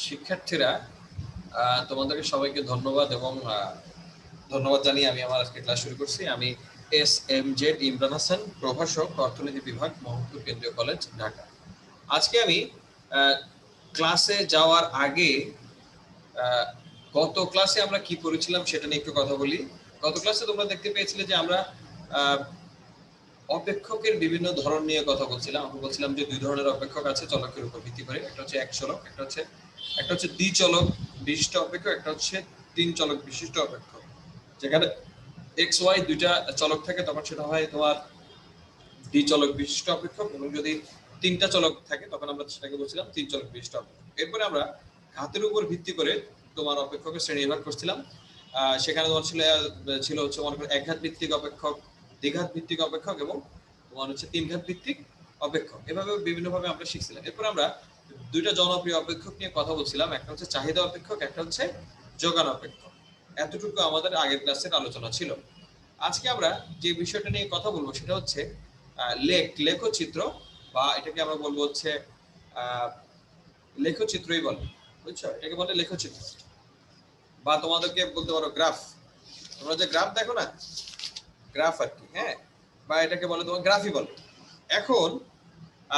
শিক্ষার্থীরা তোমাদেরকে সবাইকে ধন্যবাদ এবং ধন্যবাদ জানিয়ে আমি আমার আজকে ক্লাস শুরু করছি। আমি SMZ ইমরান হাসান, প্রভাষক, অর্থনীতি বিভাগ, মোহাম্মদপুর কেন্দ্রীয় কলেজ, ঢাকা। আজকে আমি ক্লাসে যাওয়ার আগে গত ক্লাসে আমরা কি করেছিলাম সেটা নিয়ে একটু কথা বলি। গত ক্লাসে তোমরা দেখতে পেয়েছিলে যে আমরা অপেক্ষকের বিভিন্ন ধরন নিয়ে কথা বলছিলাম। আমরা বলছিলাম যে দুই ধরনের অপেক্ষক আছে চলকের উপর ভিত্তি করে, একটা হচ্ছে এক চলক, একটা হচ্ছে দ্বিচলক বিশিষ্ট অপেক্ষক, একটা হচ্ছে তিন চলক বিশিষ্ট অপেক্ষক। যেখানে এক্স ওয়াই দুইটা চলক থাকে তখন সেটা হয় তোমার দ্বিচলক বিশিষ্ট অপেক্ষক, এবং যদি তিনটা চলক থাকে তখন আমরা সেটাকে বলছিলাম তিন চলক বিশিষ্ট অপেক্ষক। এরপরে আমরা ঘাতের উপর ভিত্তি করে তোমার অপেক্ষকের শ্রেণীবিভাগ করছিলাম। সেখানে তোমার ছিল হচ্ছে মনে করো একঘাত ভিত্তিক অপেক্ষক, দ্বিঘাত ভিত্তিক অপেক্ষক এবং তোমার হচ্ছে তিন ঘাত ভিত্তিক অপেক্ষক। এভাবে বিভিন্নভাবে আমরা শিখছিলাম। এরপর আমরা দুইটা জনপ্রিয় অপেক্ষক নিয়ে কথা বলছিলাম, একটা হচ্ছে চাহিদা অপেক্ষক, একটা হচ্ছে যোগান অপেক্ষক। এতটুকু আমাদের আগের ক্লাসের আলোচনা ছিল। আজকে আমরা যে বিষয়টা নিয়ে কথা বলবো সেটা হচ্ছে লেখচিত্র, বা এটাকে আমরা বলবো হচ্ছে লেখচিত্রই বলে, বুঝছো? এটাকে বলে লেখচিত্র, বা তোমাদেরকে বলতে পারো গ্রাফ। তোমরা যে গ্রাফ দেখো না, গ্রাফ আর কি, হ্যাঁ, বা এটাকে বলে তোমার গ্রাফই বলে। এখন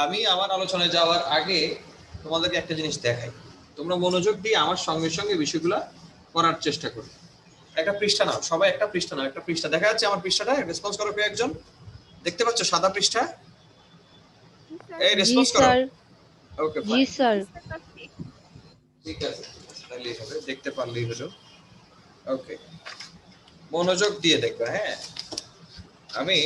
আমি আমার আলোচনায় যাওয়ার আগে তোমাদেরকে একটা জিনিস দেখাই, তোমরা মনোযোগ দিয়ে আমার সঙ্গে সঙ্গে বিষয়গুলো করার চেষ্টা করো। একটা পৃষ্ঠা নাও, সবাই একটা পৃষ্ঠা নাও। একটা পৃষ্ঠা দেখা যাচ্ছে আমার পৃষ্ঠাটা? রেসপন্স করো কেউ একজন। দেখতে পাচ্ছ সাদা পৃষ্ঠা? এই রেসপন্স করো। ওকে ফাইন, জি স্যার, ঠিক আছে, তাহলেই হবে, দেখতে পারলেই হলো। ওকে, মনোযোগ দিয়ে দেখবে, হ্যাঁ। আমি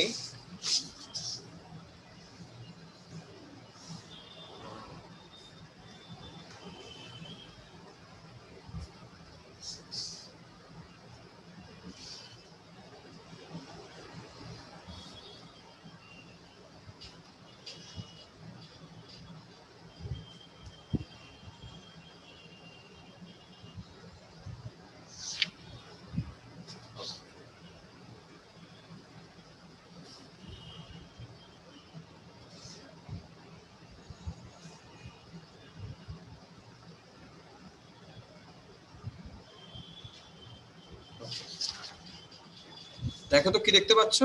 দেখো তো কি দেখতে পাচ্ছ?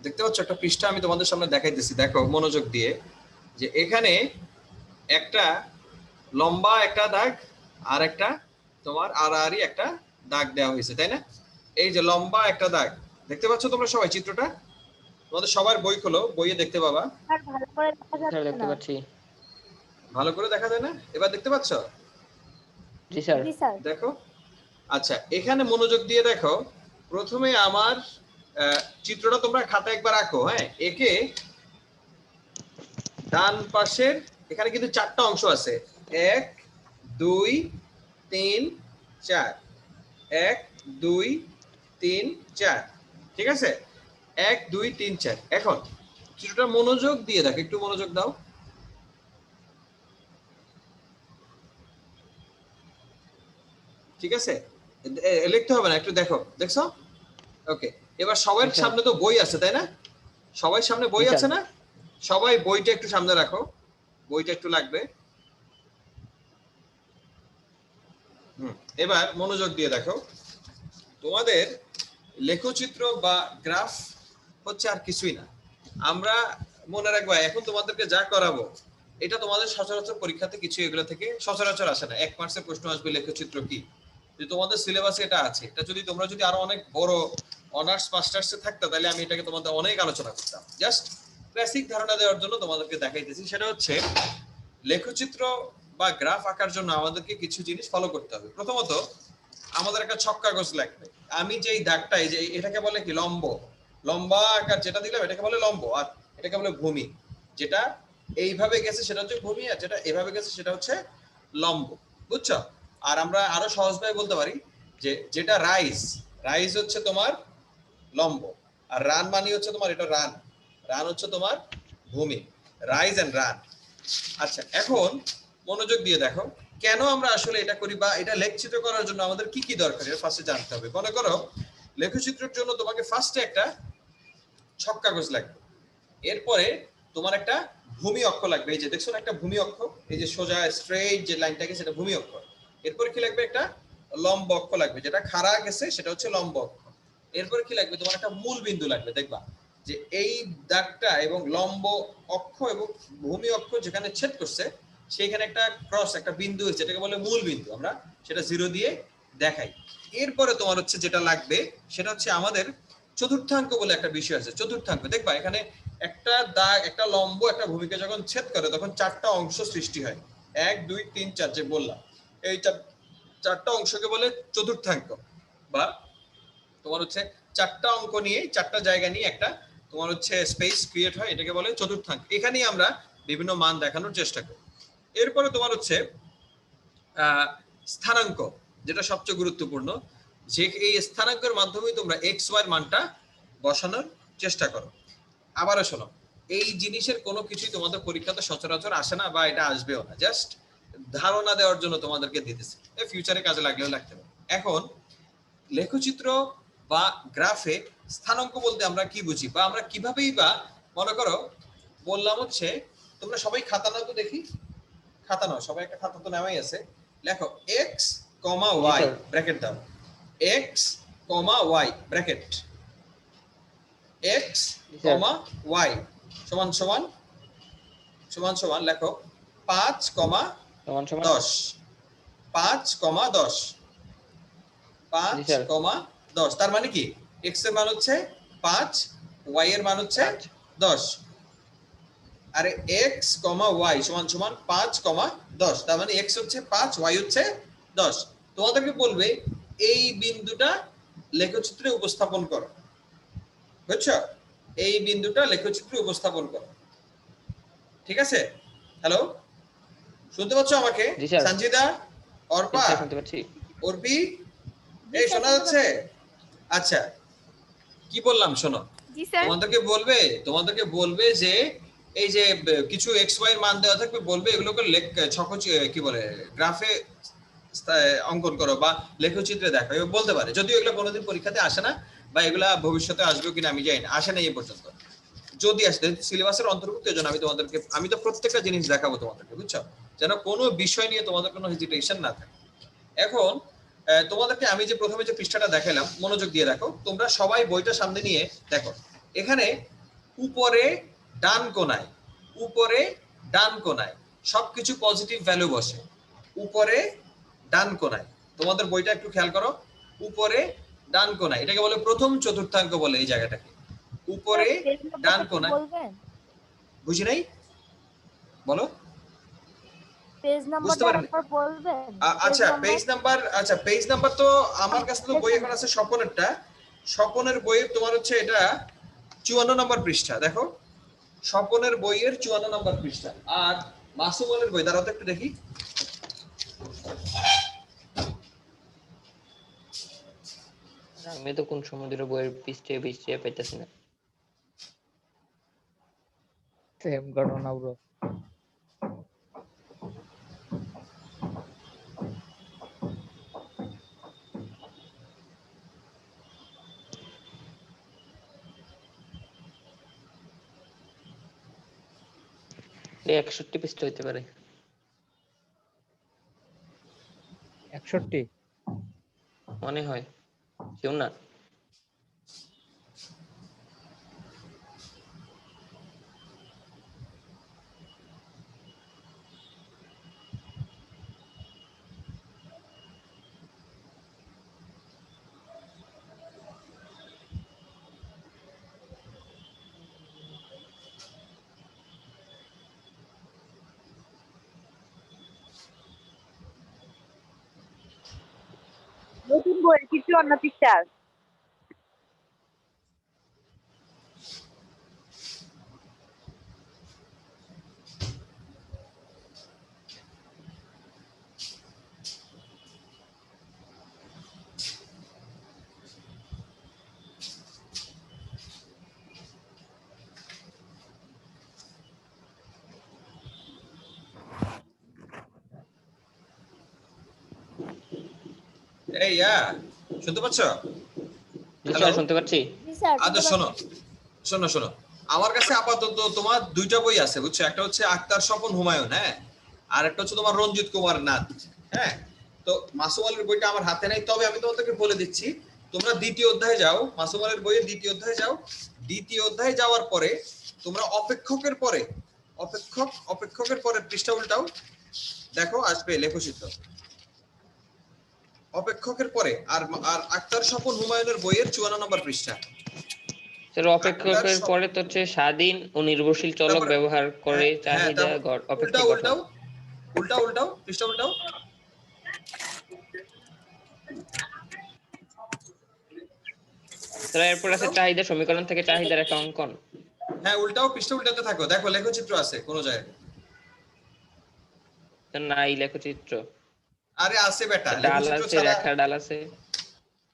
দেখতে পাচ্ছ একটা পৃষ্ঠা আমি তোমাদের সামনে দেখাইতেছি, দেখো মনোযোগ দিয়ে, যে এখানে একটা লম্বা একটা দাগ আর একটা তোমার আড়াআড়ি একটা দাগ দেওয়া হয়েছে, তাই না? এই যে লম্বা একটা দাগ দেখতে পাচ্ছ তোমরা সবাই চিত্রটা? তোমাদের সবার বই খোলো, বইয়ে দেখতে পাবা। স্যার দেখতে পাচ্ছি। ভালো করে দেখা যায় না? এবার দেখতে পাচ্ছ? জি স্যার। দেখো, আচ্ছা এখানে মনোযোগ দিয়ে দেখো। প্রথমে আমার চিত্রটা তোমরা খাতা একবার আঁকো, হ্যাঁ। একে ডান পাশের এখানে কিন্তু চারটা অংশ আছে, 1 2 3 4, 1 2 3 4, ঠিক আছে? 1 2 3 4। এখন চিত্রটা মনোযোগ দিয়ে দেখো, একটু মনোযোগ দাও। ঠিক আছে, লিখতে হবে না, একটু দেখো, দেখছো? ওকে, এবার সবার সামনে তো বই আছে, তাই না? সবার সামনে বই আছে না? সবাই বইটা একটু সামনে রাখো, বইটা একটু লাগবে। এবার মনোযোগ দিয়ে দেখো। তোমাদের লেখচিত্র বা গ্রাফ হচ্ছে আর কিছুই না। আমরা মনে রাখবো এখন তোমাদেরকে যা করাবো এটা তোমাদের সচরাচর পরীক্ষাতে কিছু এগুলো থেকে সচরাচর আসে না। 1 মার্কসের প্রশ্ন আসবে লেখচিত্র কি, যে তোমাদের সিলেবাসে এটা আছে। এটা যদি তোমরা যদি আরো অনেক বড় অনার্স মাস্টার্সে থাকতো তাহলে আমি এটাকে তোমাদের অনেক আলোচনা করতাম। জাস্ট বেসিক ধারণা দেওয়ার জন্য তোমাদেরকে দেখাইতেছি। সেটা হচ্ছে লেখচিত্র বা গ্রাফ আঁকার জন্য আমাদেরকে কিছু জিনিস ফলো করতে হবে। প্রথমত আমাদের একটা ছক কাগজ লাগবে। আমি যেই দাগটা, এই যে এটাকে বলে কি লম্ব, লম্বা আকার যেটা দিলাম এটাকে বলে লম্ব, আর এটাকে বলে ভূমি। যেটা এইভাবে গেছে সেটা হচ্ছে ভূমি, আর যেটা এভাবে গেছে সেটা হচ্ছে লম্ব, বুঝছো? আর আমরা আরো সহজভাবে বলতে পারি যে যেটা রাইজ, রাইজ হচ্ছে তোমার লম্ব, আর রান মানে হচ্ছে তোমার এটা রান, রান হচ্ছে তোমার ভূমি, রাইজ এন্ড রান। আচ্ছা এখন মনোযোগ দিয়ে দেখো কেন আমরা আসলে এটা করি, বা এটা লেখচিত্র করার জন্য আমাদের কি কি দরকার এটা ফার্স্টে জানতে হবে। মনে করো লেখচিত্রের জন্য তোমাকে ফার্স্টে একটা ছক কাগজ লাগবে, এরপরে তোমার একটা ভূমি অক্ষ লাগবে, এই যে দেখছো না একটা ভূমি অক্ষ, এই যে সোজা স্ট্রেইট যে লাইনটাকে সেটা ভূমি অক্ষ। এরপর কি লাগবে, একটা লম্ব অক্ষ লাগবে, যেটা খাড়া গেছে সেটা হচ্ছে লম্ব অক্ষ। এরপর কি লাগবে, তোমার একটা মূল বিন্দু লাগবে, দেখবা যে এই দাগটা এবং লম্ব অক্ষ এবং ভূমি অক্ষ যেখানে ছেদ করছে সেইখানে একটা ক্রস, একটা বিন্দু হয়েছে, যেটাকে বলে মূল বিন্দু, আমরা সেটা 0 দিয়ে দেখাই। এরপরে তোমার হচ্ছে যেটা লাগবে সেটা হচ্ছে আমাদের চতুর্থাঙ্ক বলে একটা বিষয় আছে। চতুর্থাঙ্ক দেখবা এখানে একটা দাগ, একটা লম্ব একটা ভূমিকে যখন ছেদ করে তখন 4টা অংশ সৃষ্টি হয়, 1 2 3 4 যে বললাম, এই 4টা অংশকে বলে চতুর্থাঙ্ক। বা তোমার হচ্ছে 4টা অঙ্ক নিয়ে 4টা জায়গা নিয়ে একটা তোমার হচ্ছে স্পেস ক্রিয়েট হয়, এটাকে বলে চতুর্থাঙ্ক। এখানেই আমরা বিভিন্ন মান দেখানোর চেষ্টা করি। এরপরে তোমার হচ্ছে স্থানাঙ্ক, যেটা সবচেয়ে গুরুত্বপূর্ণ, যে এই স্থানাঙ্কের মাধ্যমে তোমরা এক্স ওয়াই এর মানটা বসানোর চেষ্টা করো। আবারও শোনো, এই জিনিসের কোনো কিছুই তোমাদের পরীক্ষাতে সচরাচর আসে না বা এটা আসবেও না, জাস্ট ধারণা দেওয়ার জন্য তোমাদেরকে দিতেছি, ফিউচারে কাজে লাগলেও লাগতে পারে। এখন লেখচিত্র বা গ্রাফে স্থানাঙ্ক বলতে আমরা কি বুঝি, বা আমরা কিভাবেই বা মনে করো বললাম হচ্ছে, তোমরা সবাই খাতা নাও তো দেখি, খাতা নাও, সবাই একটা খাতা তো নেওয়াই আছে। লেখো এক্স কমা ওয়াই, ব্র্যাকেট দাও, এক্স কমা ওয়াই ব্র্যাকেট, এক্স কমা ওয়াই সমান সমান সমান সমান লেখো 5 কমা 10, 5 কমা 10, 5 কমা 10। তার মানে কি, এক্স এর মান হচ্ছে 5, ওয়াই এর মান হচ্ছে 10, আরে এক্স কমা ওয়াই সমান সমান 5 কমা 10। তার মানে এক্স হচ্ছে 5, ওয়াই হচ্ছে 10। তোমাদেরকে বলবে এই বিন্দুটা লেখচিত্রে উপস্থাপন করো, বুঝছো? এই বিন্দুটা লেখচিত্রে উপস্থাপন করো, ঠিক আছে? হ্যালো, শুনতে পাচ্ছ আমাকে? সঞ্জিদা, অর্পা, শুনতে পাচ্ছি। অর্পি, এই শোনা যাচ্ছে? আচ্ছা, কি বললাম শোনো, তোমাদেরকে বলবে যে এই যে কিছু এক্স ওয়াই এর মান দেওয়া থাকবে, বলবে এগুলোকে ছক কি বলে গ্রাফে অঙ্কন করো বা লেখচিত্রে দেখো, বলতে পারে। যদিও এগুলো কোনোদিন পরীক্ষাতে আসে না বা এগুলা ভবিষ্যতে আসবে কিনা আমি জানি না, আসে না এই পর্যন্ত। যদি আসে সিলেবাসের অন্তর্ভুক্ত, এজন্য আমি তো প্রত্যেকটা জিনিস দেখাবো তোমাদেরকে, বুঝছো, যেন কোনো বিষয় নিয়ে তোমাদের কোনো হেজিটেশন না থাকে। এখন তোমাদেরকে আমি যে প্রথমে যে পৃষ্ঠাটা দেখালাম, মনোযোগ দিয়ে দেখো, তোমরা সবাই বইটা সামনে নিয়ে দেখো। এখানে উপরে ডান কোণায়, উপরে ডান কোণায় সবকিছু পজিটিভ ভ্যালু বসে, উপরে ডান কোণায়। তোমাদের বইটা একটু খেয়াল করো, উপরে ডান কোণায়, এটাকে বলে প্রথম চতুর্থাঙ্ক বলে এই জায়গাটাকে, উপরে ডান কোণায়। বুঝি নাই, বলো। পেজ নাম্বারটা একবার বলবেন? আচ্ছা পেজ নাম্বার তো আমার কাছে তো বই এখন আছে স্বপনেরটা, স্বপনের বইয়ে তোমার হচ্ছে এটা 54 নম্বর পৃষ্ঠা, দেখো স্বপনের বইয়ের 54 নম্বর পৃষ্ঠা। আর মাসুমনের বই, দাঁড়াও তো একটু দেখি, আমি তো কোন সমুদ্র বইয়ের পৃষ্ঠে পাইতেছি না। সেম ঘটনা ব্রো। এই 61 পৃষ্ঠা হইতে পারে। 61 মনে হয়, কেউ না। নতুন বই কিছু অন্য পৃষ্ঠা। এই শুনতে পাচ্ছ? জি স্যার, শুনতে পাচ্ছি। আচ্ছা শোনো শোনো শোনো, আমার কাছে আপাতত তোমার দুইটা বই আছে বুঝছো, একটা হচ্ছে আক্তার স্বপন হুমায়ুন, হ্যাঁ, আর একটা হচ্ছে তোমার রঞ্জিত কুমার নাথ, হ্যাঁ। তো মাসুম আলীর বইটা আমার হাতে নাই, তবে আমি তোমাদেরকে বলে দিচ্ছি তোমরা দ্বিতীয় অধ্যায়ে যাও, মাসুম আলীর বইয়ের দ্বিতীয় অধ্যায়ে যাও। দ্বিতীয় অধ্যায়ে যাওয়ার পরে তোমরা অপেক্ষকের পরে অপেক্ষকের পরে পৃষ্ঠা উল্টাও, দেখো আসবে লেখচিত্র। অপেক্ষকের পরে আর আর আক্তার স্বপন হুমায়ুনের বইয়ের 54 নম্বর পৃষ্ঠা। স্যার অপেক্ষকের পরে তো হচ্ছে স্বাধীন ও নির্ভরশীল চলক তারপরে- ব্যবহার করে হ্যাঁ, চাহিদা তারপর অপেক্ষক উল্টাও গঠন। উল্টাও পৃষ্ঠা উল্টাও। স্যার এরপর আছে চাহিদা সমীকরণ থেকে চাহিদার একটা অঙ্কন। হ্যাঁ উল্টাও, পৃষ্ঠা উল্টাতে থাকো, দেখো লেখচিত্র আছে কোন জায়গায়? স্যার নাই লেখচিত্র। আরে আছে বেটা, ডাল লেখচিত্র আছে, ছাড়া। রেখার ডাল আছে,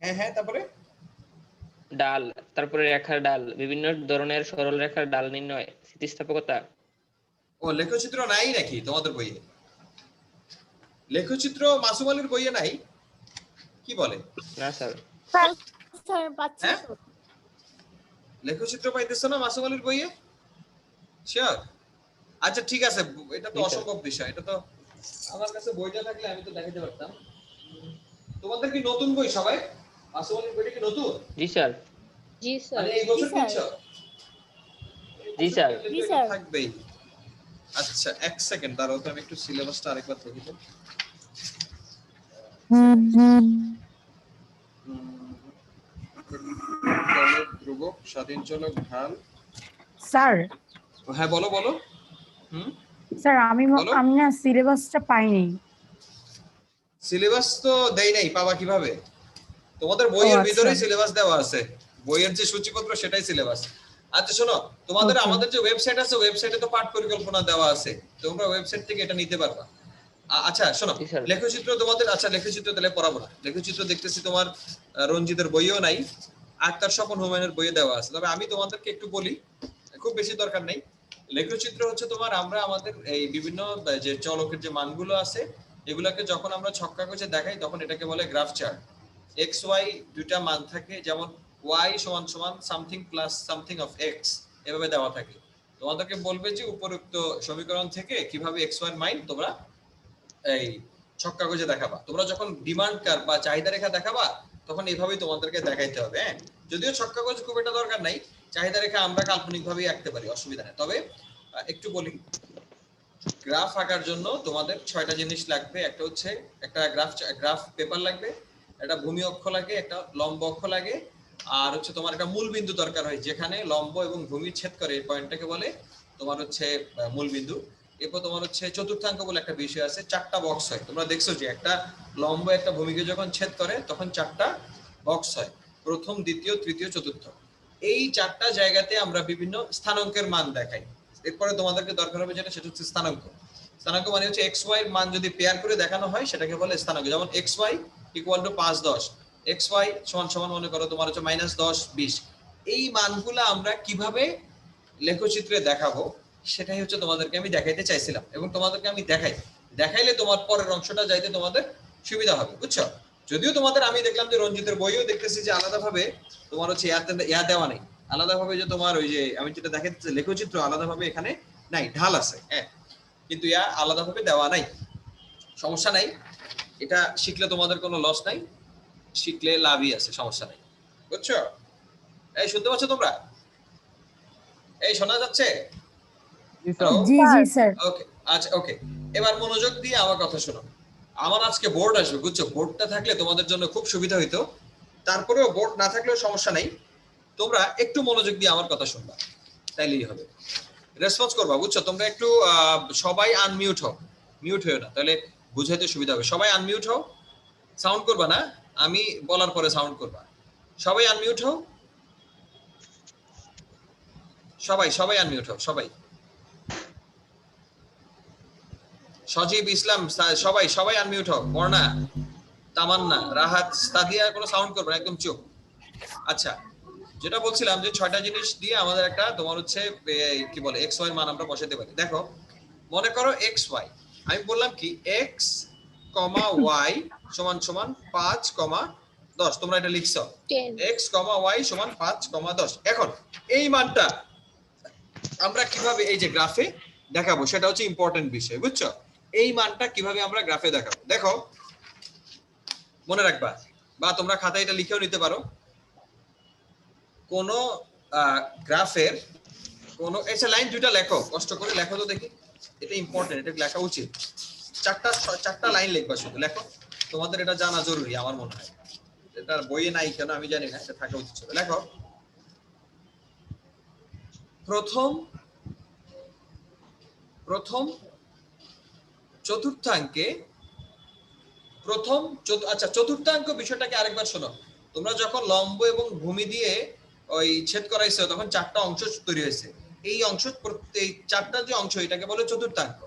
হ্যাঁ তারপরে ডাল, তারপরে রেখার ডাল, বিভিন্ন ধরনের সরল রেখার ডাল নির্ণয়, স্থিতিস্থাপকতা। ও লেখচিত্র নাই নাকি তোমাদের বইয়ে? লেখচিত্র মাসুম আলীর বইয়ে নাই? কি বলে? না স্যার। স্যার পাচ্ছি হ্যাঁ? তো। লেখচিত্র পাইতেছো না মাসুম আলীর বইয়ে? শিওর? আচ্ছা ঠিক আছে, এটা তো জি, স্যার। অসম্ভব বিষয়, এটা তো আমার কাছে বইটা থাকলে আমি তো দেখাতে পারতাম। তোমাদের কি নতুন বই সবাই? মাসুম আলীর বইটা কি নতুন? জি স্যার। জি মানে এই বছর স্যার। কিনছো? জি স্যার। জি স্যার। থাকবেই। আচ্ছা এক সেকেন্ড দাঁড়াও তো, আমি একটু সিলেবাসটা আরেকবার দেখি তো। চলক ধ্রুবক, স্বাধীন চলক, ঢাল। স্যার হ্যাঁ বলো বলো। স্যার বলো। আমি না সিলেবাসটা পাইনি। সিলেবাস তো দেই নাই, পাবা কিভাবে? তোমাদের বইয়ের আচ্ছা। ভিতরেই সিলেবাস দেওয়া আছে, বইয়ের যে সূচিপত্র সেটাই সিলেবাস। আচ্ছা শোনো, তোমাদের Okay. আমাদের যে ওয়েবসাইট আছে, ওয়েবসাইটে তো পাঠ পরিকল্পনা দেওয়া আছে, তোমরা ওয়েবসাইট থেকে এটা নিতে পারবা। আচ্ছা শোনো, জি, স্যার। লেখচিত্র তোমাদের, আচ্ছা লেখচিত্র তাহলে পড়াবো না। লেখচিত্র দেখতেছি তোমার রঞ্জিতের বইও নাই, আক্তার স্বপন হুমায়ুনের বইয়ে দেওয়া আছে। তবে আমি তোমাদেরকে একটু বলি, খুব বেশি দরকার নেই। লেখচিত্র হচ্ছে তোমার, আমরা আমাদের এই বিভিন্ন যে চলকের যে মানগুলো আছে এগুলাকে যখন আমরা ছক্কা কষে দেখাই তখন এটাকে বলে গ্রাফ চার্ট। এক্স ওয়াই দুইটা মান থাকে, যেমন ওয়াই সমান সমান something plus something of x, এভাবে দেওয়া থাকে। তোমাদেরকে বলবে যে উপরোক্ত সমীকরণ থেকে কিভাবে এক্স ওয়াই মান তোমরা এই ছক্কা কষে দেখাবা। তোমরা যখন ডিমান্ড কার্ভ বা চাহিদা রেখা দেখাবা তখন এইভাবেই তোমাদেরকে দেখাইতে হবে। হ্যাঁ, যদিও ছক্কা কষে খুব একটা দরকার নাই, চাহিদা রেখা আমরা কাল্পনিক ভাবেই আঁকতে পারি, অসুবিধা নেই। তবে একটু বলি, গ্রাফ আঁকার জন্য তোমাদের 6টা জিনিস লাগবে। একটা হচ্ছে একটা গ্রাফ পেপার লাগবে, একটা ভূমি অক্ষ লাগে, একটা লম্ব অক্ষ লাগে, আর হচ্ছে তোমার একটা মূল বিন্দু দরকার হয় যেখানে লম্ব এবং ভূমি ছেদ করে, এই পয়েন্টটাকে বলে তোমার হচ্ছে মূল বিন্দু। এরপর তোমার হচ্ছে চতুর্থাঙ্ক বলে একটা বিষয় আছে, 4টা বক্স হয়। তোমরা দেখছো যে একটা লম্ব একটা ভূমিকে যখন ছেদ করে তখন 4টা বক্স হয়, প্রথম, দ্বিতীয়, তৃতীয়, চতুর্থ। এই 4টা জায়গাতে আমরা বিভিন্ন স্থানাঙ্কের মান দেখাই। এরপরে তোমাদেরকে দরকার হবে যেটা, সেটা হচ্ছে স্থানাঙ্ক। স্থানাঙ্ক মানে হচ্ছে এক্স ওয়াই মান যদি পেয়ার করে দেখানো হয় সেটাকে বলে স্থানাঙ্ক। যেমন X Y equal to 5 10, X Y সমান সমান মনে করো তোমার হচ্ছে -10 20। এই মানগুলো আমরা কিভাবে লেখচিত্রে দেখাবো সেটাই হচ্ছে তোমাদেরকে আমি দেখাইতে চাইছিলাম, এবং তোমাদেরকে আমি দেখাইলে তোমার পরের অংশটা যাইতে তোমাদের সুবিধা হবে, বুঝছো? যদিও তোমাদের আমি দেখলাম যে রঞ্জিতের বইও দেখতেছি যে আলাদাভাবে তোমার হচ্ছে ইয়া দেওয়া নেই, আলাদাভাবে যে তোমার ওই যে আমি যেটা দেখাচ্ছি লেখচিত্র আলাদাভাবে এখানে নাই, ঢাল আছে হ্যাঁ, কিন্তু ইয়া আলাদাভাবে দেওয়া নাই। সমস্যা নাই, এটা শিখলে তোমাদের কোনো লস নাই, শিখলে লাভই আছে, সমস্যা নাই, বুঝছো? এই শুনতে পাচ্ছ তোমরা? এই শোনা যাচ্ছে? জি স্যার। জি জি স্যার। ওকে আচ্ছা ওকে, এবার মনোযোগ দিয়ে আমার কথা শোনো। আমার আজকে বোর্ড আসবে, বুঝছো? বোর্ডটা থাকলে তোমাদের জন্য খুব সুবিধা হইতো, তারপরেও বোর্ড না থাকলেও সমস্যা নাই, তোমরা একটু মনোযোগ দিয়ে আমার কথা শুনবা, তাইলেই হবে। রেসপন্স করবা, বুঝছো? তোমরা একটু সবাই আনমিউট হও, মিউট হয়েও না, তাহলে বুঝাইতে সুবিধা হবে। সবাই আনমিউট হও, সাউন্ড করবা না, আমি বলার পরে সাউন্ড করবা। সবাই আনমিউট হও, সবাই আনমিউট হও, সবাই। সজীব, ইসলাম, সবাই আনমিউট হও। বর্ণা, তামান্না, রাহাত, সাদিয়া কোনো সাউন্ড করবে না, একদম চুপ। আচ্ছা, যেটা বলছিলাম যে 6টা জিনিস দিয়ে আমাদের একটা তোমার হচ্ছে কি বলে এক্স ওয়াই মান আমরা বসাতে পারি। দেখো মনে করো এক্স ওয়াই, আমি বললাম কি এক্স কমা ওয়াই সমান সমান 5 কমা 10, তোমরা এটা লিখছো, এক্স কমা ওয়াই সমান 5 কমা 10। এখন এই মানটা আমরা কিভাবে এই যে গ্রাফে দেখাবো সেটা হচ্ছে ইম্পর্টেন্ট বিষয়, বুঝছো? এই মানটা কিভাবে আমরা গ্রাফে দেখাবো, দেখো মনে রাখবা, বা তোমরা খাতায় এটা লিখেও নিতে পারো। কোন গ্রাফের কোন এসে লাইন দুইটা লেখো, কষ্ট করে লেখো তো দেখি, এটা ইম্পর্টেন্ট, এটা লেখা উচিত। চারটা লাইন লিখবা, শুধু লেখো, তোমাদের এটা জানা জরুরি আমার মনে হয়। এটা বইয়ে নাই কেন আমি জানি না, এটা থাকা উচিত ছিল। লেখো, প্রথম চতুর্থাঙ্কে আচ্ছা চতুর্থাঙ্ক বিষয়টাকে আরেকবার শোনো। তোমরা যখন লম্ব এবং ভূমি দিয়ে ওই ছেদ করাইছো তখন চারটা অংশ তৈরি হয়েছে। এই অংশ, এই চারটা যে অংশ এটাকে বলে চতুর্থাঙ্ক।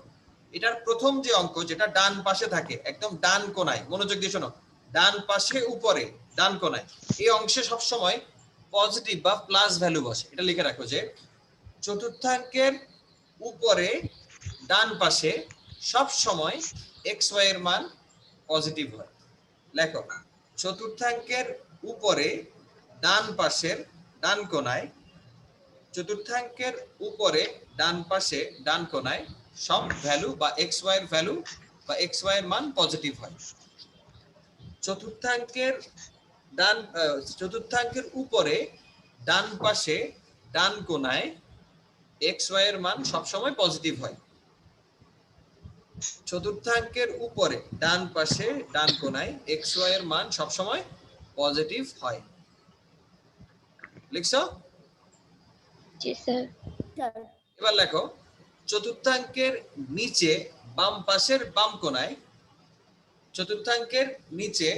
এটার প্রথম যে অঙ্ক যেটা ডান পাশে থাকে, একদম ডান কোণায়, মনোযোগ দিয়ে শোনো, ডান পাশে উপরে ডান কোণায়, এই অংশে সবসময় পজিটিভ বা প্লাস ভ্যালু বসে। এটা লিখে রাখো যে চতুর্থাঙ্কের উপরে ডান পাশে সব সময় এক্স ওয়াই এর মান পজিটিভ হয়। লেখো, চতুর্থাঙ্কের উপরে ডান পাশের ডান কোণায়, চতুর্থাঙ্কের উপরে ডান পাশে ডান কোণায় সব ভ্যালু বা এক্স ওয়াই এর ভ্যালু বা এক্স ওয়াই এর মান পজিটিভ হয়। চতুর্থাঙ্কের উপরে ডান পাশে ডান কোণায় এক্স ওয়াই এর মান সবসময় পজিটিভ হয়। চতুর্থাঙ্কের উপরে ডান পাশে ডান কোণায় এক্স ওয়াই এর মান সবসময় পজিটিভ হয়। লিখছো? জি স্যার। এবার লেখো, চতুর্থাঙ্কের নিচে বাম পাশের বাম কোণায়, চতুর্থাঙ্কের নিচে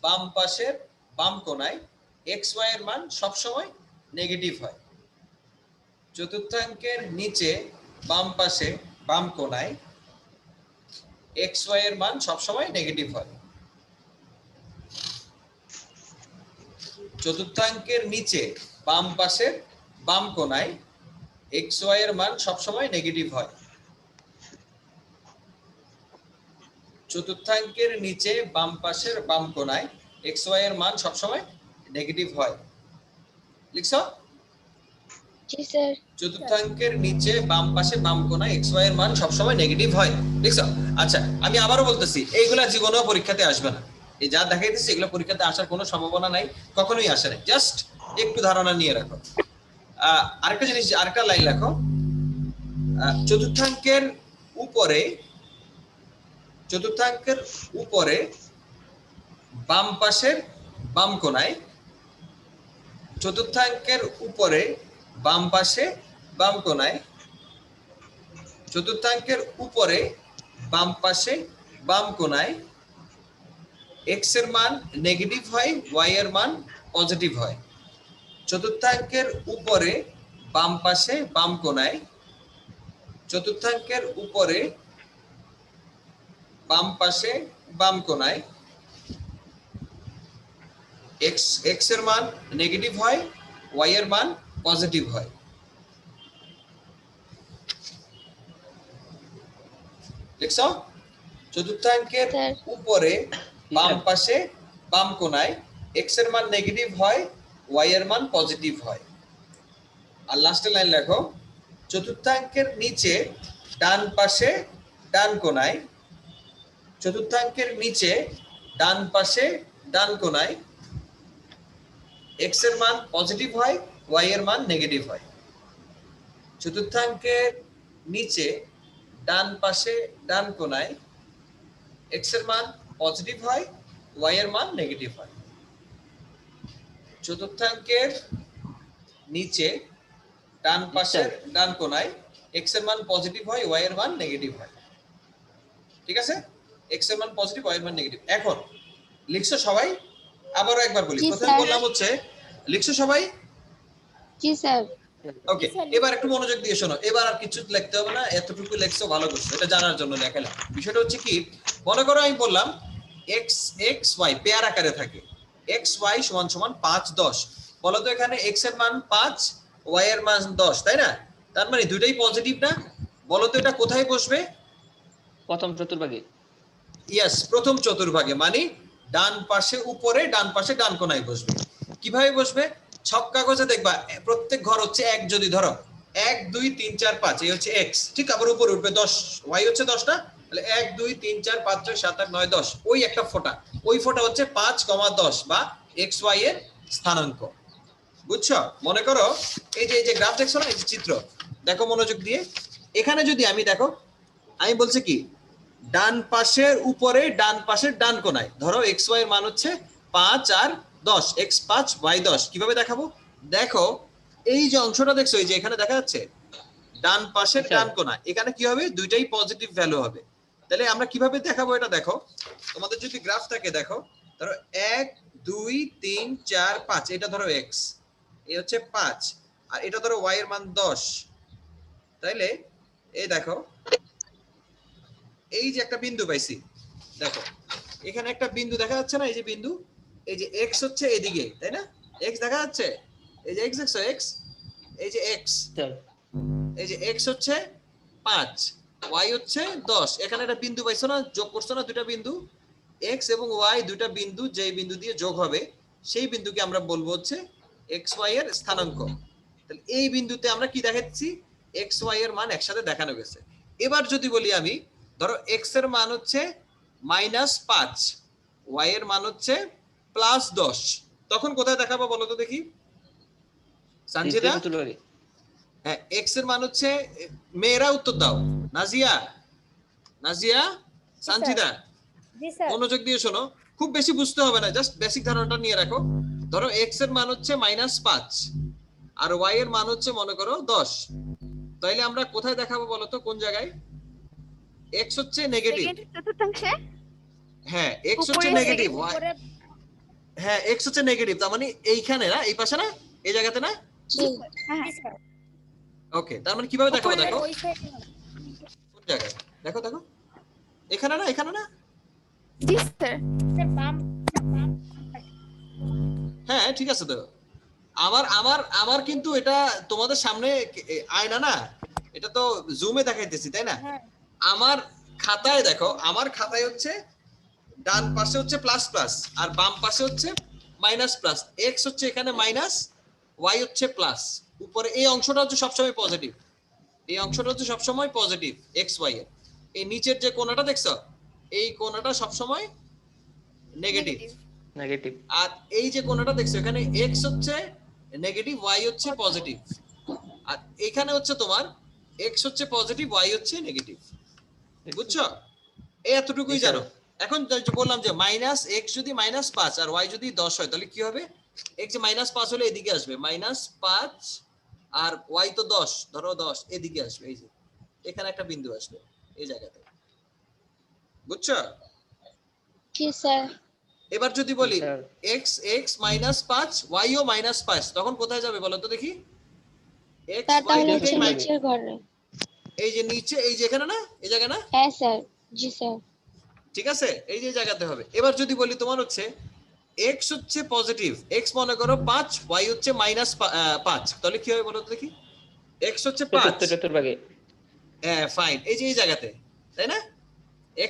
বাম পাশের বাম কোণায় এক্স ওয়াই এর মান সবসময় নেগেটিভ হয়। চতুর্থাঙ্কের নিচে বাম পাশে বাম কোণায় এক্স ওয়াই এর মান সবসময় নেগেটিভ হয়। চতুর্থাঙ্কের নিচে বাম পাশের বাম কোণায় এক্স ওয়াই এর মান সবসময় নেগেটিভ হয়। চতুর্থাঙ্কের নিচে বাম পাশের বাম কোণায় এক্স ওয়াই এর মান সবসময় নেগেটিভ হয়। লিখছো? জি স্যার। চতুর্থাঙ্কের নিচে বাম পাশে বাম কোণায় এক্স ওয়াই এর মান সবসময় নেগেটিভ হয়। লিখছো? আচ্ছা, আমি আবারও বলতেছি, এইগুলা জীবনেও পরীক্ষাতে আসবে না। এই যা দেখাইতেছি এগুলো পরীক্ষাতে আসার কোনো সম্ভাবনা নাই, কখনোই আসে না। জাস্ট একটু ধারণা নিয়ে রাখো। আরেকটা জিনিস, আরেকটা লাইন লেখো, চতুর্থাঙ্কের উপরে বাম পাশের বাম কোণায়, চতুর্থাঙ্কের উপরে বাম পাশে বাম কোণায়, চতুর্থাঙ্কের উপরে বাম পাশে বাম কোণায় এক্স এর মান নেগেটিভ হয়, ওয়াই এর মান পজিটিভ হয়। চতুর্থাঙ্কের উপরে বাম পাশে বাম কোণায়, চতুর্থাঙ্কের উপরে বাম পাশে বাম কোণায় এক্স এর মান নেগেটিভ হয়, ওয়াই এর মান পজিটিভ হয়। দেখছো? চতুর্থাঙ্কের উপরে বাম পাশে বাম কোণায় এক্স এর মান নেগেটিভ হয়, ওয়াই এর মান পজিটিভ হয়। আর লাস্টের লাইন লেখো, চতুর্থাঙ্কের নিচে ডান পাশে ডান কোণায়, চতুর্থাঙ্কের নিচে ডান পাশে ডান কোণায় এক্স এর মান পজিটিভ হয়, ওয়াই এর মান নেগেটিভ হয়। চতুর্থাঙ্কের নিচে ডান পাশে ডান কোণায় এক্স এর মান পজিটিভ হয়, ওয়াই এর মান নেগেটিভ হয়। চতুর্থাঙ্কের নিচে ডান পাশের ডান কোণায় এক্স এর মান পজিটিভ হয়, ওয়াই এর মান নেগেটিভ হয়। ঠিক আছে? এক্স এর মান পজিটিভ, ওয়াই এর মান নেগেটিভ। এখন লিখছো সবাই? আবারও একবার বলি, প্রথমে বললাম হচ্ছে, লিখছো সবাই? জি স্যার। ওকে, এবার একটু মনোযোগ দিয়ে শোনো। এবার আর কিছু লিখতে হবে না, এতটুকু লিখছো ভালো করছো, এটা জানার জন্য লেখালাম। বিষয়টা হচ্ছে কি, মনে করো আমি বললাম এক্স ওয়াই পেয়ার আকারে থাকে, এক্স ওয়াই সমান সমান 5 10। বলো তো এখানে এক্স এর মান 5, ওয়াই এর মান 10, তাই না? তার মানে দুইটাই পজিটিভ না? বলো তো এটা কোথায় বসবে? প্রথম চতুর্ভাগে। ইয়েস, প্রথম চতুর্ভাগে, মানে ডান পাশে উপরে, ডান পাশে ডান কোণায় বসবে। কিভাবে বসবে? ছক কাগজে দেখবা প্রত্যেক ঘর হচ্ছে এক, যদি ধরো 1 2 3 4 5 এই হচ্ছে x, ঠিক আবার উপরে উঠবে 10, y হচ্ছে 10 টা, তাহলে 1 2 3 4 5 6 7 8 9 10, ওই একটা ফোঁটা, ওই ফোঁটা হচ্ছে 5,10 বা xy এর স্থানাঙ্ক। বুঝছো? মনে করো এই যে গ্রাফ দেখছো না, এই যে চিত্র, দেখো মনোযোগ দিয়ে, এখানে যদি আমি দেখো, আমি বলছি কি ডান পাশের উপরে ডান পাশের ডান কোণায় ধরো xy এর মান হচ্ছে 5 আর 10, x 5 y 10, কিভাবে দেখাবো? দেখো এই যে অংশটা দেখছো, এই যে এখানে দেখা যাচ্ছে ডান পাশের ডান কোণা, এখানে কি হবে? দুইটাই পজিটিভ ভ্যালু হবে। তাহলে আমরা কিভাবে দেখাবো এটা দেখো, তোমাদের যদি গ্রাফ থাকে দেখো, ধরো 1 2 3 4 5, এটা ধরো x, এই হচ্ছে 5, আর এটা ধরো y এর মান 10। তাইলে এই দেখো এই যে একটা বিন্দু পাইছি, দেখো এখানে একটা বিন্দু দেখা যাচ্ছে না, এই যে বিন্দু, এই যে x হচ্ছে এদিকে, তাই না? x দেখা যাচ্ছে, এই যে x দেখছো, x, এই যে x, স্যার এই যে x হচ্ছে 5, y হচ্ছে 10, এখানে একটা বিন্দু পাইছো না, যোগ করছো না দুটো বিন্দু, x এবং y দুটো বিন্দু, যেই বিন্দু দিয়ে যোগ হবে সেই বিন্দুকে আমরা বলবো হচ্ছে xy এর স্থানাঙ্ক। তাহলে এই বিন্দুতে আমরা কি দেখাচ্ছি? xy এর মান একসাথে দেখানো গেছে। এবার যদি বলি আমি, ধরো x এর মান হচ্ছে -5, y এর মান হচ্ছে +10, তখন কোথায় দেখাবো বলো তো দেখি সানজিদা? হ্যাঁ, x এর মান হচ্ছে, মেয়েরা উত্তর দাও, নাজিয়া, নাজিয়া, সানজিদা, জি স্যার। মনোযোগ দিয়ে শোনো, খুব বেশি বুঝতে হবে না, জাস্ট বেসিক ধারণাটা নিয়ে রাখো। ধরো x এর মান হচ্ছে -5 আর y এর মান হচ্ছে মনে করো 10, তাইলে আমরা কোথায় দেখাবো বলো তো, কোন জায়গায়? x হচ্ছে নেগেটিভ, চতুর্থাংশে হ্যাঁ x হচ্ছে নেগেটিভ, হ্যাঁ x হচ্ছে নেগেটিভ, তার মানে এইখানে না, এই পাশে না, এই জায়গাতে না, জি ওকে, তার মানে কিভাবে দেখাবো দেখো, কোন জায়গায় দেখো, দেখো এখানে না, এখানে না, জি স্যার। হ্যাঁ ঠিক আছে। তো আমার আমার আমার কিন্তু এটা তোমাদের সামনে আয়না না, এটা তো জুমে দেখাইতেছি, তাই না? আমার খাতায় দেখো, আমার খাতায় হচ্ছে ডান পাশে হচ্ছে প্লাস প্লাস আর বাম পাশে হচ্ছে মাইনাস প্লাস, x হচ্ছে এখানে মাইনাস, y হচ্ছে প্লাস, উপরে এই অংশটা হচ্ছে সবসময় পজিটিভ, এই অংশটা হচ্ছে সবসময় পজিটিভ x y এর, এই নিচের যে কোণাটা দেখছো, এই কোণাটা সবসময় নেগেটিভ, নেগেটিভ। আর এই যে কোণাটা দেখছো, এখানে x হচ্ছে নেগেটিভ, y হচ্ছে পজিটিভ, আর এখানে হচ্ছে তোমার x হচ্ছে পজিটিভ, y হচ্ছে নেগেটিভ। বুঝছো? এই এতটুকুই জানো। এখন বললাম যে -x যদি -5 আর y যদি 10 হয়, তাহলে কি হবে? x যে -5 হলে এদিকে আসবে, -5 আর y তো 10, ধরো 10 এদিকে আসবে, এই যে এখানে একটা বিন্দু আসবে এই জায়গাতে। বুঝছো? জি স্যার। এবার যদি বলি x -5 y ও -5, তখন কোথায় যাবে বলো তো দেখি? x y হচ্ছে নিচের ঘরে। এই যে নিচে, এই যে এখানে না, এই জায়গা না? হ্যাঁ স্যার। জি স্যার। ঠিক আছে, এই যে জায়গাতে হবে। এবার যদি বলি তোমার হচ্ছে x হচ্ছে পজিটিভ, x মনে করো 5, y হচ্ছে -5, তাহলে কি হবে বলো তো দেখি? x হচ্ছে 5, চতুর্ভাগে, হ্যাঁ ফাইন, এই যে এই জায়গাতে, তাই না?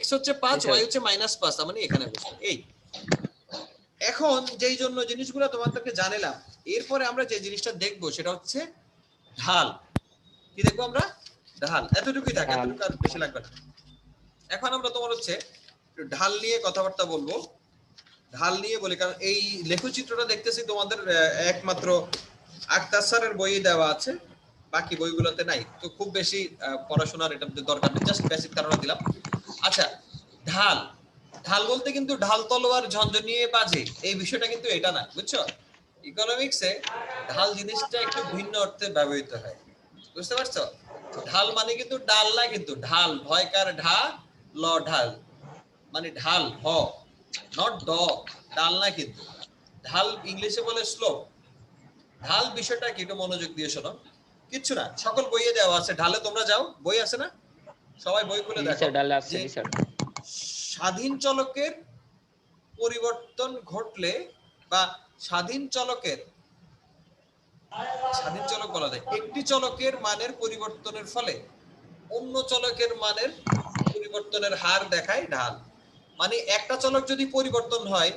x হচ্ছে 5, y হচ্ছে -5, তার মানে এখানে বসবে। এই এখন যেই জন্য জিনিসগুলো তোমাদেরকে জানালাম, এরপরে আমরা যে জিনিসটা দেখবো সেটা হচ্ছে ঢাল। কি দেখবো আমরা? ঢাল। এতটুকুই থাকে, এতটুকু আর বেশি লাগবে না। এখন আমরা তোমার হচ্ছে ঢাল নিয়ে কথাবার্তা বলবো। ঢাল নিয়ে বলি কারণ এই লেখচিত্রটা দেখতেছি তোমাদের একমাত্র আক্তার স্যারের বইয়ে দেওয়া আছে, বাকি বইগুলোতে নাই, তো খুব বেশি পড়াশোনার এটা দরকার নেই, জাস্ট বেসিক ধারণা দিলাম। আচ্ছা, ঢাল, ঢাল বলতে কিন্তু ঢাল তলোয়ার ঝনঝনিয়ে বাজে এই বিষয়টা কিন্তু এটা না, বুঝছো? ইকোনমিক্সে ঢাল জিনিসটা একটু ভিন্ন অর্থে ব্যবহৃত হয়, বুঝতে পারছো? ঢাল মানে কিন্তু ডাল না, কিন্তু ঢাল, ভয়কার ঢা ল ঢাল, মানে ঢাল হ, নট ড, ডাল না কিন্তু। ঢাল ইংলিশে বলে স্লোপ। ঢাল বিষয়টা কি একটু মনোযোগ দিয়ে শোনো, কিচ্ছু না, সকল বইয়ে দেওয়া আছে। ঢালে তোমরা যাও, বই আছে না, সবাই বই খুলে দেখো। স্বাধীন চলকের পরিবর্তন ঘটলে বা স্বাধীন চলক বলা যায় একটি চলকের মানের পরিবর্তনের ফলে অন্য চলকের মানের পরিবর্তনের হার দেখায় ঢাল। মানে একটা চলক যদি পরিবর্তন হয়,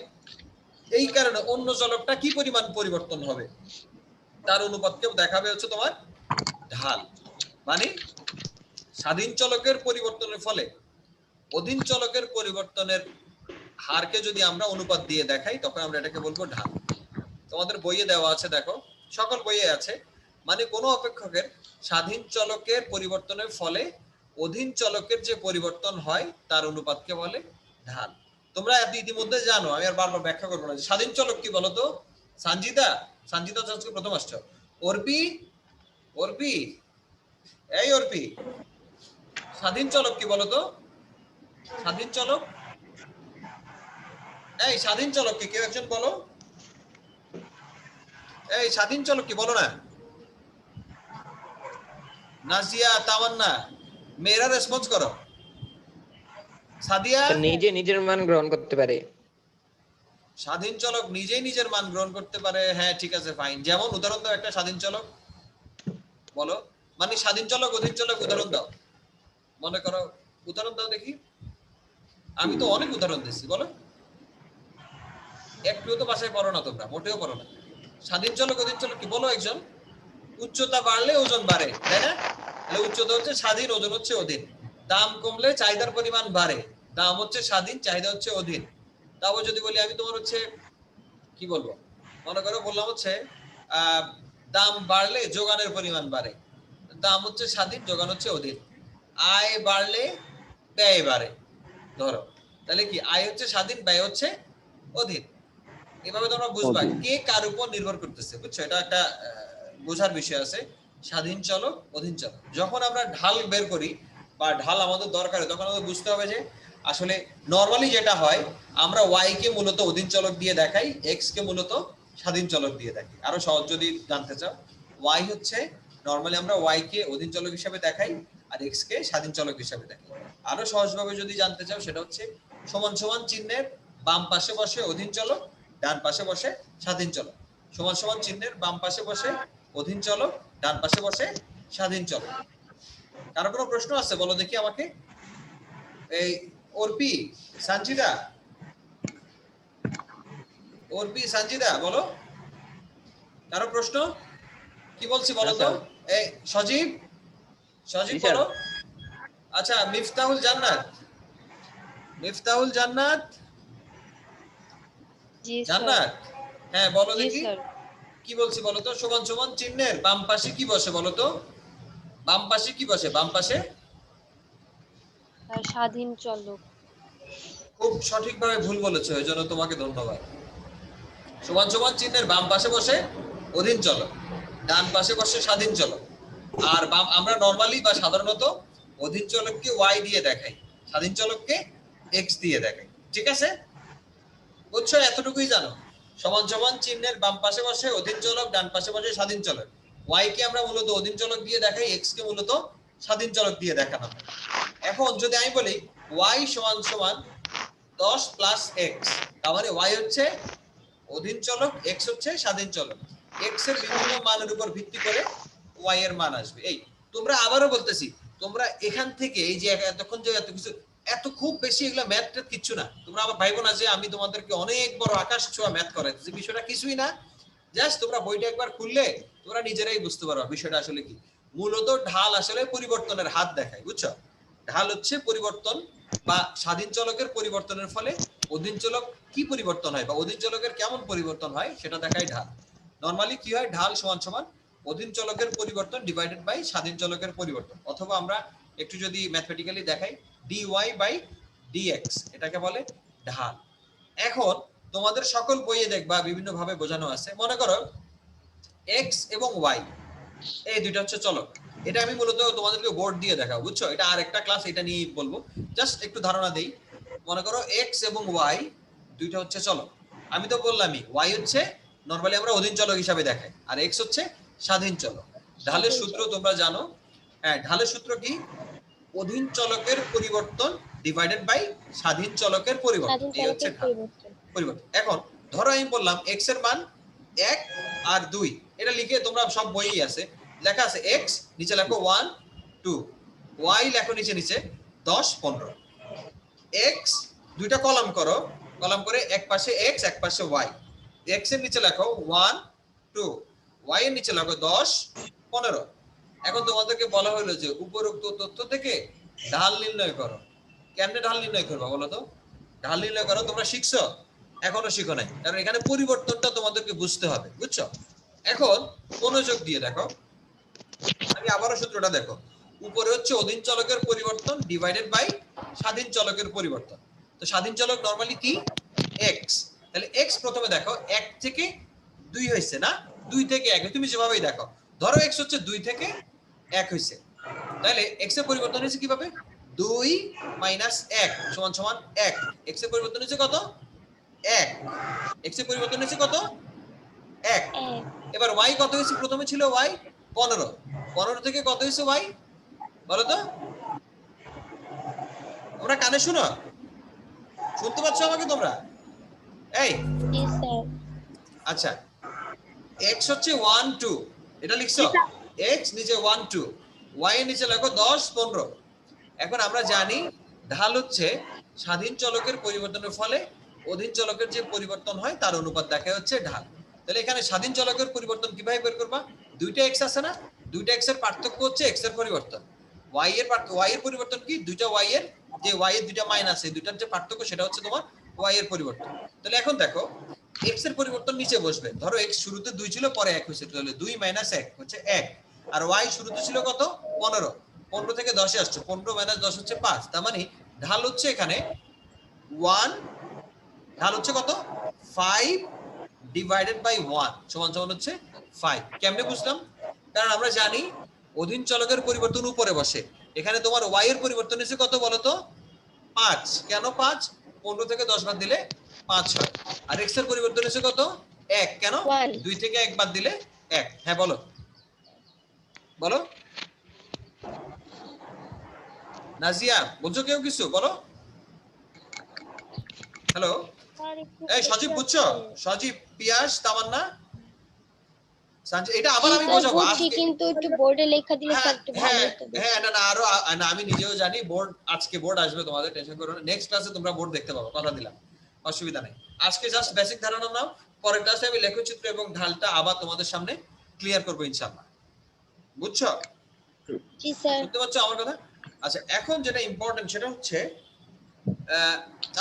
এই কারণে অন্য চলকটা কি পরিমাণ পরিবর্তন হবে তার অনুপাতকে দেখাবে হচ্ছে তোমার ঢাল মানে স্বাধীন চলকের পরিবর্তনের ফলে অধীন চলকের পরিবর্তনের হারকে যদি আমরা অনুপাত দিয়ে দেখাই তখন আমরা এটাকে বলবো ঢাল। তোমাদের বইয়ে দেওয়া আছে, দেখো সকল বইয়ে আছে, মানে কোনো অপেক্ষকের স্বাধীন চলকের পরিবর্তনের ফলে অধীন চলকের যে পরিবর্তন হয় তার অনুপাতকে বলে ঢাল। তোমরা ইতিমধ্যে জানো, আমি আর বারবার ব্যাখ্যা করবো না। স্বাধীন চলক কি বলতো? সঞ্জিতা আজকে প্রথম আসছো। অর্পি এই অর্পি, স্বাধীন চলক কি বলতো? স্বাধীন চলক, এই স্বাধীন চলক কি কেউ একজন বলো? এই স্বাধীন চলক কি বলো না? নাজিয়া, তামান্না, মেয়েরা রেসপন্স করো। সাদিয়া, নিজে নিজের মান গ্রহণ করতে পারে। স্বাধীন চলক নিজেই নিজের মান গ্রহণ করতে পারে, হ্যাঁ ঠিক আছে ফাইন। যেমন উদাহরণ দাও একটা স্বাধীন চলক, বলো। মানে স্বাধীন চলক অধীন চলক উদাহরণ দাও, মনে করো উদাহরণ দাও দেখি। আমি তো অনেক উদাহরণ দিচ্ছি, বলো। একটুও তো বাসায় পড়ো না তোমরা, মোটেও পড়ো না। স্বাধীন চলক অধীন চলক কি বলো একজন? উচ্চতা বাড়লে ওজন বাড়ে, তাই না? তাহলে উচ্চতা হচ্ছে স্বাধীন, ওজন হচ্ছে অধীন। দাম কমলে চাহিদার পরিমাণ বাড়ে, দাম হচ্ছে স্বাধীন, চাহিদা হচ্ছে অধীন। তারপর যদি বলি আমি তোমার হচ্ছে কি বলবো, মনে করো বললাম হচ্ছে দাম বাড়লে যোগানের পরিমাণ বাড়ে, দাম হচ্ছে স্বাধীন, যোগান হচ্ছে অধীন। আয় বাড়লে ব্যয় বাড়ে, ধরো, তাহলে কি আয় হচ্ছে স্বাধীন, ব্যয় হচ্ছে অধীন। এভাবে তোমরা বুঝবা কে কার উপর নির্ভর করতেছে, বুঝছো? এটা একটা বোঝার বিষয় আছে। স্বাধীন চলক অধীন চলক, যখন আমরা ঢাল বের করি বা ঢাল আমাদের দরকার, তখন আমাদের বুঝতে হবে যে আসলে নরমালি যেটা হয়, আমরা ওয়াই কে মূলত অধীন চলক দিয়ে দেখাই, এক্স কে মূলত স্বাধীন চলক দিয়ে দেখাই। আরো সহজ যদি জানতে চাও, ওয়াই হচ্ছে নরমালি আমরা ওয়াই কে অধীন চলক হিসেবে দেখাই আর এক্স কে স্বাধীন চলক হিসেবে দেখাই। আরো সহজভাবে যদি জানতে চাও, সেটা হচ্ছে সমান সমান চিহ্নের বাম পাশে বসে অধীন চলক, ডান পাশে বসে স্বাধীন চলক। সমান সমান চিহ্নের বাম পাশে বসে অধীন চলক, ডান পাশে বসে স্বাধীন চলক। কারো কোনো প্রশ্ন আছে বলো দেখি আমাকে? এই অর্পি, সঞ্জিদা, বলো। কারো প্রশ্ন? কি বলছি বলো তো? এই সজীব বলো। আচ্ছা, মিফতাহুল জান্নাত, জান্নাত, হ্যাঁ বলো দেখি কি বলছি বলো তো? সমান সমান চিহ্নের বাম পাশে কি বসে বলো তো? বাম পাশে কি বসে? বাম পাশে স্বাধীন চলক। খুব সঠিকভাবে ভুল বলেছো, এই জন্য তোমাকে ধন্যবাদ। সমান সমান চিহ্নের বাম পাশে বসে অধীন চলক, ডান পাশে বসে স্বাধীন চলক। আর আমরা নরমালি বা সাধারণত অধীন চলককে ওয়াই দিয়ে দেখাই, স্বাধীন চলককে এক্স দিয়ে দেখাই, ঠিক আছে? বুঝছো? এতটুকুই জানো। সমান সমান চিহ্নের বাম পাশে বসে অধীন চলক, ডান পাশে বসে স্বাধীন চলক। ওয়াই কে আমরা মূলত অধীন চলক দিয়ে দেখাই, এক্স কে মূলত স্বাধীন চলক দিয়ে দেখানো হয়। এখন যদি আমি বলি ওয়াই সমান সমান 10 প্লাস এক্স, তার মানে ওয়াই হচ্ছে অধীন চলক, এক্স হচ্ছে স্বাধীন চলক। এক্স এর বিভিন্ন মানের উপর ভিত্তি করে ওয়াই এর মান আসবে। এই তোমরা আবারও বলতেছি, তোমরা এখান থেকে এই যে এতক্ষণ যে এত কিছু, এত খুব বেশি এগুলা ম্যাথ কিচ্ছু না। তোমরা আবার ভাইবো না যে আমি তোমাদেরকে অনেক বড় আকাশ ছোঁয়া ম্যাথ করাইতেছি, বিষয়টা কিছুই না। জাস্ট তোমরা বইটা একবার খুললে তোমরা নিজেরাই বুঝতে পারবে বিষয়টা আসলে কি। মূলত ঢাল আসলে পরিবর্তনের হাত দেখায়, বুঝছো? ঢাল হচ্ছে পরিবর্তন বা স্বাধীন চলকের পরিবর্তনের ফলে অধীন চলক কি পরিবর্তন হয় বা অধীন চলকের কেমন পরিবর্তন হয় সেটা দেখায় ঢাল। নরমালি কি হয়? ঢাল সমান সমান অধীন চলকের পরিবর্তন ডিভাইডেড বাই স্বাধীন চলকের পরিবর্তন, অথবা আমরা একটু যদি ম্যাথমেটিক্যালি দেখাই dy বাই dx, এটাকে বলে ঢাল। এখন তোমাদের সকল বইয়ে দেখবা বিভিন্ন ভাবে বোঝানো আছে। মনে করো x এবং y এই দুইটা হচ্ছে চলক। এটা আমি মূলত তোমাদেরকে বোর্ড দিয়ে দেখাবো, বুঝছো? এটা আর একটা ক্লাস, এটা নিয়ে বলবো, জাস্ট একটু ধারণা দেই। মনে করো x এবং y দুইটা হচ্ছে চলক। আমি তো বললামই y হচ্ছে নরমালি আমরা অধীন চলক হিসাবে দেখাই, আর x হচ্ছে স্বাধীন চলক। ঢালের সূত্র তোমরা জানো, হ্যাঁ ঢালের সূত্র কি? অধীন চলকের পরিবর্তন ডিভাইডেড বাই স্বাধীন চলকের পরিবর্তন, এই হচ্ছে ঢাল পরিবর্তন। এখন ধরো আমি বললাম x এর মান 1 আর 2, এটা লিখে তোমরা সব বইই আছে লেখা আছে, x নিচে লেখো 1 2, y লেখো নিচে 10 15। x দুইটা কলাম করো, কলাম করে এক পাশে x এক পাশে y। x এর নিচে লেখো 1 2, y এর নিচে লেখো 10 15। এখন তোমাদেরকে বলা হলো যে উপরোক্ত তথ্য থেকে ঢাল নির্ণয় করো। কেমনে ঢাল নির্ণয় করবা বলো তো? ঢাল নির্ণয় করো, তোমরা শিখছো? এখনো শিখো নাই, কারণ এখানে পরিবর্তনটা তোমাদেরকে বুঝতে হবে, বুঝছো? এখন মনোযোগ দিয়ে দেখো, আমি আবারও সূত্রটা দেখো। উপরে হচ্ছে অধীন চলকের পরিবর্তন ডিভাইডেড বাই স্বাধীন চলকের পরিবর্তন। তো স্বাধীন চলক নরমালি কি? এক্স। তাহলে এক্স প্রথমে দেখো 1 থেকে 2 হয়েছে না, 2 থেকে 1, তুমি যেভাবেই দেখো, ধরো এক্স হচ্ছে 2 থেকে 1 হয়েছে, তাহলে এক্স এর পরিবর্তন হয়েছে কিভাবে? 2 মাইনাস 1 সমান সমান 1। এক্স এর পরিবর্তন হয়েছে কত? 1। এক্স এর পরিবর্তন হয়েছে কত? 1। এবার y কত হয়েছে? প্রথমে ছিল y 15, 15 থেকে কত হয়েছে y বলো তো? তোমরা কানে শুনো, শুনতে পাচ্ছ আমাকে তোমরা? এই জি স্যার। আচ্ছা, x হচ্ছে 1 2, এটা লিখছো? x নিচে 1 2, y এর নিচে লেখো 10 15। এখন আমরা জানি ঢাল হচ্ছে স্বাধীন চলকের পরিবর্তনের ফলে অধীন চলকের যে পরিবর্তন হয় তার অনুপাত দেখা হচ্ছে ঢাল। তাহলে এখানে স্বাধীন চলকের পরিবর্তন কিভাবে বের করবা? দুইটা x আছে না, দুইটা x এর পার্থক্য হচ্ছে x এর পরিবর্তন, y এর পরিবর্তন কি? দুইটা y এর যে y এর দুইটা মান আছে, দুইটার যে পার্থক্য সেটা হচ্ছে তোমার y এর পরিবর্তন। তাহলে এখন দেখো x এর পরিবর্তন নিচে বসবে, ধরো x শুরুতে 2 ছিল পরে 1 হয়েছে, তাহলে 2 - 1 হচ্ছে 1। আর y শুরুতে ছিল কত? 15, 15 থেকে 10 এ আসছে, 15 - 10 হচ্ছে 5। তার মানে ঢাল হচ্ছে এখানে 1, ঢাল হচ্ছে কত? 5 ডিভাইডেড বাই 1 সমান সমান হচ্ছে 5। কেমনে বুঝলাম? কারণ আমরা জানি অধীন চলকের পরিবর্তন উপরে বসে, এখানে তোমার y এর পরিবর্তন হচ্ছে কত বলো তো? 5। কেন 5? 15 থেকে 10 বাদ দিলে 5 হয়। আর x এর পরিবর্তন হচ্ছে কত? 1। কেন? 2 থেকে 1 বাদ দিলে 1। হ্যাঁ বলো বলো নাজিয়া, বলছো কেউ কিছু? বলো। হ্যালো, এই সজীব বুঝছো? সজীব, পিয়াস, তামান্না, সঞ্জয়, এটা আবার আমি বোঝাবো বুঝছি, আজকে। কিন্তু একটু বোর্ডে লেখা দিলে স্যার একটু ভালো হতো। হ্যাঁ না না আরো না, আমি নিজেও জানি বোর্ড, আজকে বোর্ড আসবে, তোমাদের টেনশন করো না, নেক্সট ক্লাসে তোমরা বোর্ড দেখতে পাবো, কথা দিলাম, অসুবিধা নেই। আজকে জাস্ট বেসিক ধারণা নাও, পরের ক্লাসে আমি লেখচিত্র এবং ঢালটা আবার তোমাদের সামনে ক্লিয়ার করবো ইনশাআল্লাহ। বুঝছো? জি স্যার। শুনতে পাচ্ছ আমার কথা? আচ্ছা, এখন যেটা ইম্পর্টেন্ট সেটা হচ্ছে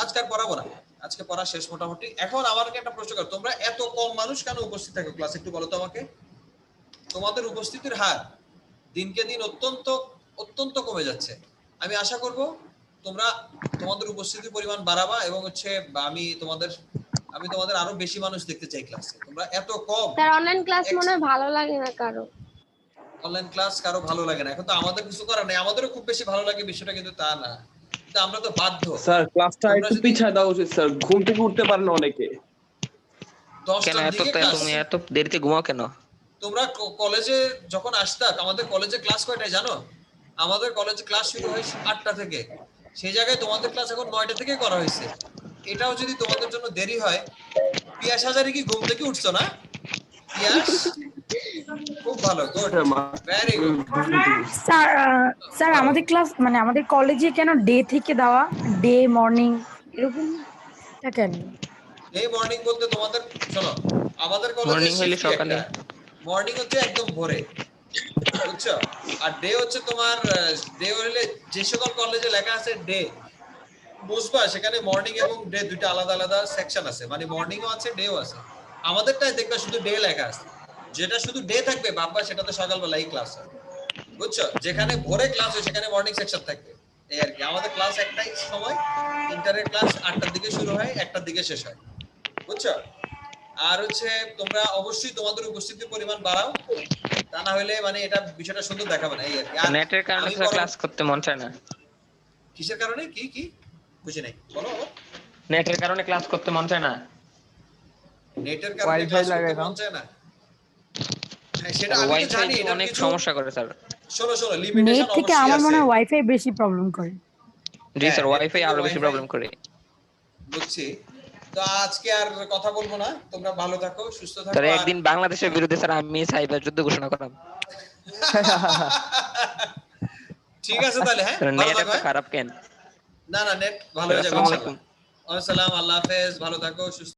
আজকে আর পড়াবো না, আজকে পড়া শেষ মোটামুটি। এখন আমাকে একটা প্রশ্ন করো, তোমরা এত কম মানুষ কেন উপস্থিত থাকো ক্লাসে, একটু বলো তো আমাকে। তোমাদের উপস্থিতির হার দিনকে দিন অত্যন্ত অত্যন্ত কমে যাচ্ছে। আমি আশা করব তোমরা তোমাদের উপস্থিতির পরিমাণ বাড়াবা, এবং হচ্ছে আমি তোমাদের আরো বেশি মানুষ দেখতে চাই ক্লাসে। তোমরা এত কম। স্যার অনলাইন ক্লাস মনে হয় ভালো লাগে না কারো। অনলাইন ক্লাস কারো ভালো লাগে না, এখন তো আমাদের কিছু করার নেই, আমাদেরও খুব বেশি ভালো লাগে বিষয়টা, কিন্তু তা না, কিন্তু আমরা তো বাধ্য। স্যার ক্লাসটা তোমরা একটু যদি পিছায় দেওয়া উচিত স্যার, ঘুম থেকে উঠতে পারে না অনেকে। কেন 10টার এত দিকে ক্লাস। তুমি এত দেরিতে ঘুমাও কেন? তোমরা কলেজে যখন আসতা, আমাদের কলেজে ক্লাস কয়টায় জানো? আমাদের কলেজে ক্লাস শুরু হয় 8টা থেকে, সেই জায়গায় তোমাদের ক্লাস এখন 9টা থেকে করা হয়েছে। এটাও যদি তোমাদের জন্য দেরি হয়, পিয়াস হাজারি কি ঘুম থেকে উঠছো না? পিয়াস খুব ভালো, good, very good. Sir sir আমাদের ক্লাস মানে আমাদের কলেজে কেন ডে থেকে দেওয়া, ডে মর্নিং এরকমটা কেন? এই মর্নিং বলতে তোমাদের শোনো, আমাদের কলেজে মর্নিং হইলে সকালে, মর্নিং হচ্ছে একদম ভোরে, বুঝছো? আর ডে হচ্ছে তোমার, ডে হলে যে সকল কলেজে লেখা আছে ডে, বুঝবা সেখানে মর্নিং এবং ডে দুইটা আলাদা আলাদা সেকশন আছে, মানে মর্নিংও আছে ডেও আছে। আমাদেরটাই দেখবা শুধু ডে লেখা আছে, যেটা শুধু ডে থাকবে ভাববা সেটা তো সকালবেলাই ক্লাস হয়, বুঝছো? যেখানে ভোরে ক্লাস হয় সেখানে মর্নিং সেকশন থাকবে, এই আর কি। আমাদের ক্লাস একটাই সময়, ইন্টারের ক্লাস 8টার দিকে শুরু হয়, 1টার দিকে শেষ হয়, বুঝছো? আর হচ্ছে তোমরা অবশ্যই তোমাদের উপস্থিতির পরিমাণ বাড়াও, তা না হলে মানে এটা বিষয়টা সুন্দর দেখাবে না, এই আর কি। আর নেটের কারণে তো ক্লাস করতে মন চায় না। কিসের কারণে? কি কি বুঝি নাই, বলো। নেটের কারণে ক্লাস করতে মন চায় না। নেটের কারণে Wi-Fi ক্লাস লাগে করতে না? মন চায় না? হ্যাঁ, সেটা আমি তো ওয়াইফাই জানি, এটা অনেক কিছু সমস্যা করে স্যার। শোনো নেট লিমিটেশন থেকে অবশ্যই আমার আছে। মনে হয় ওয়াইফাই বেশি প্রবলেম করে। জি স্যার, হ্যাঁ, ওয়াইফাই আরো বেশি Wi-Fi প্রবলেম করে। বুঝছি। তো আজকে আর কথা বলবো না, তোমরা ভালো থাকো, সুস্থ থাকো। স্যার আর একদিন বাংলাদেশের বিরুদ্ধে স্যার আমি সাইবার যুদ্ধ ঘোষণা করলাম। ঠিক আছে তাহলে, হ্যাঁ স্যার ভালো নেট থাকো। এত খারাপ কেন? না না, নেট ভালো হয়ে যাবে আসসালামু ইনশাআল্লাহ। আলাইকুম। ওয়া আসসালাম, আল্লাহ হাফেজ, ভালো থাকো, সুস্থ